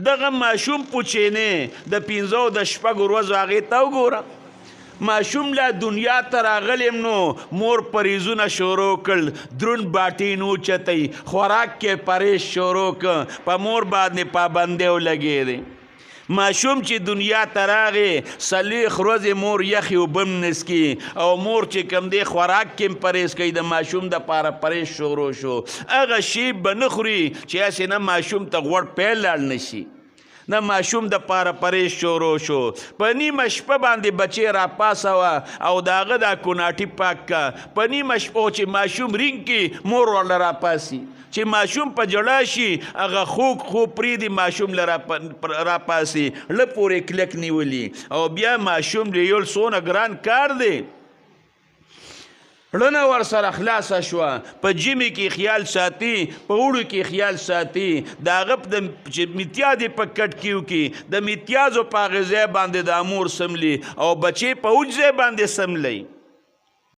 دغه ماشوم پوچینې د 15 د شپږو ورځو هغې ته وګوره ماشوم لا دنیا ته راغلیم نو مور پریزونه شروع کړل دروند باټین اوچتی خوراک کې پرهیز شروع کړ په مور باندې پابندۍ ولګېدې ماشوم چې دنیا ته راغې 40 ورځې مور یخې اوبه هم نڅکي او مور چې کوم دی خوراک کې هم پرهیز کوي د ماشوم دپاره پرهیز شروع شو هغه شی به نه خوري چې هسې نه ماشوم ته غوړ پیل لاړ نه شي نه ماشوم د پاره پرهیز شروع شو په نیمه شپه باندې بچی راپاسوه او د هغه دا کوناټي پاک کا په نیمه شپه چې ماشوم رینګ کې مور ورله راپاسي چې ماشوم په جړه شي هغه خوب پرېږدي ماشوم له راپاسي له پورې کلک نیولي او بیا ماشوم لیول څونه ګران کار دی رڼه ور سره خلاصه شوه په جمی کې خیال ساتي په اوړو کې خیال ساتي د هغه چې میتیازې په کټکیو کې د میتیازو په هغې ځای باندې د امور سملي او بچې په اوج ځای باندې سملی